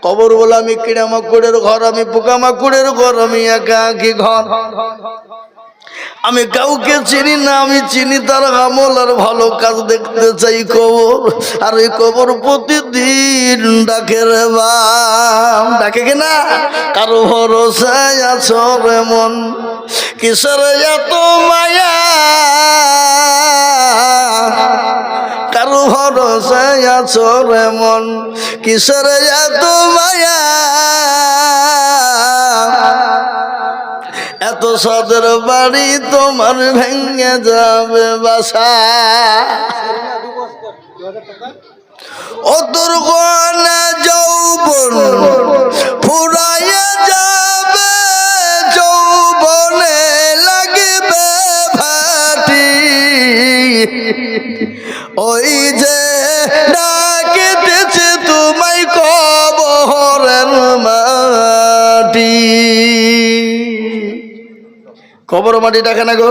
কবর বলে আমি কিড়ামাকুড়ের ঘর, আমি পোকামাকুড়ের ঘর, আমি একাকী ঘর, আমি কাউকে চিনি না, আমি চিনি তার আমল আর ভালো কাজ দেখতে চাই কবর। আর এই কবর প্রতিদিন ডাকে রে বাপ, ডাকে কিনা? কারো ভরসায় আছো রে মন, কিসের এত মায়া, কারো ভরসায় আছো রে মন, কিসের এত মায়া, এত সাদের বাড়ি তোমার ভেঙে যাবে বাসা, ও তোর গনা যৌবন ফুরাইয়া যাবে, যৌবনে লাগবে ভাটি, ওই যে ডাকিতেছে তোমায় কবরের মাটি। কবর মাটি ডাকে না গো,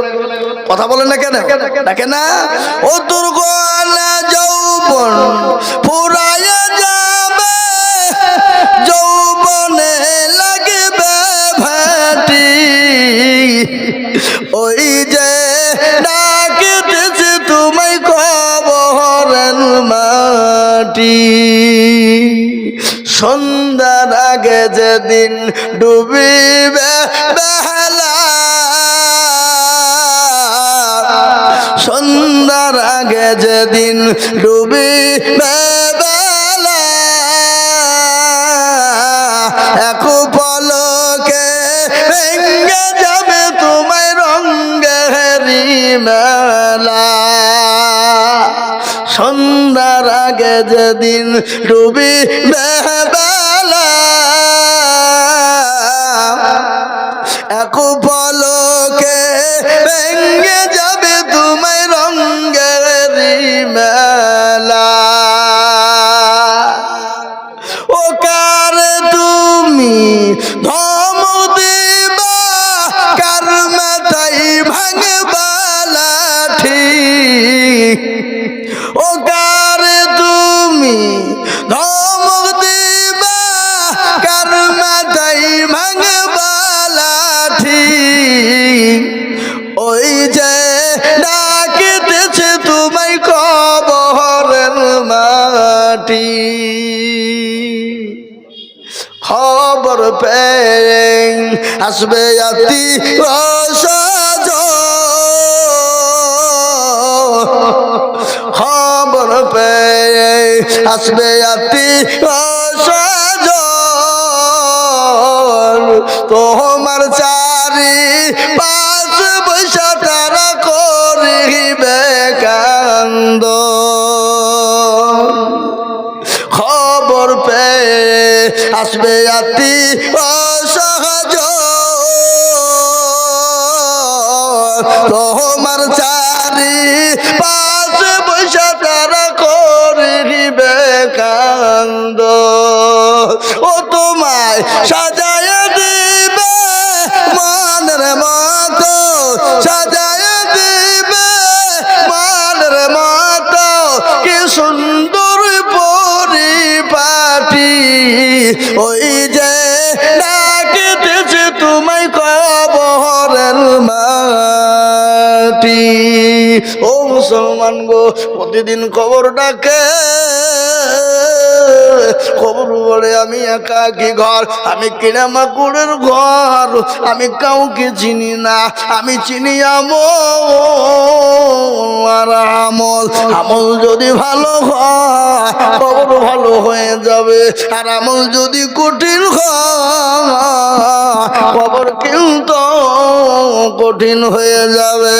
কথা বলেন না কেন ডাকে না? ও তোর গলা যৌবন ফুরাইয়া যাবে, যৌবনে লাগবে ভাটি, ওই যে ডাকিতেছে তোমায় কবরের মাটি। সন্ধ্যার আগে যেদিন ডুবিবে বেলা, সন্ধ্যার আগে যেদিন ডুবিবে বেলা, এক পলকে ভেঙে যাবে তোমায় রঙ্গেরি মেলা। সন্ধ্যার আগে যেদিন ডুবিবে বেলা, এক পলকে ভেঙে যাবে তোমায় রঙ্গেরি মেলা। ও কার তুমি ধমক দিবা, কার মাথায় ভাঙবা লাঠি, ও কার তুমি ধমক দিবা, কার মাথায় ভাঙবা লাঠি, ওই যে ডাকিতেছে তোমায় কবরের মাটি। খবর পেয়ে আসবে আতি অসজ, খবর পেয়ে আসবে আতি অসজ, তোমার চারি পাঁচ বৈশা তারা করিবে কান্দ। খবর পেয়ে আসবে আতি অসহজ, তোমার চারি পাঁচ বৈশা তারা করিবে কান্দ। ও তোমায় সাজায় দিবে মনের মতো, সাজায় দিবে মনের মতো, কি সুন্দর পরিপাটি, ওই যে ডাকিতেছে তোমায় কবরের মাটি। ও মুসলমান গো, প্রতিদিন কবর ডাকে, কবর বলে আমি একাকী ঘর, আমি কিড়ামাকুড়ের ঘর, আমি কাউকে চিনি না, আমি চিনি আমল আর আমল। আমল যদি ভালো হয় কবর ভালো হয়ে যাবে, আর আমল যদি কঠিন হয় কবর কিন্তু কঠিন হয়ে যাবে।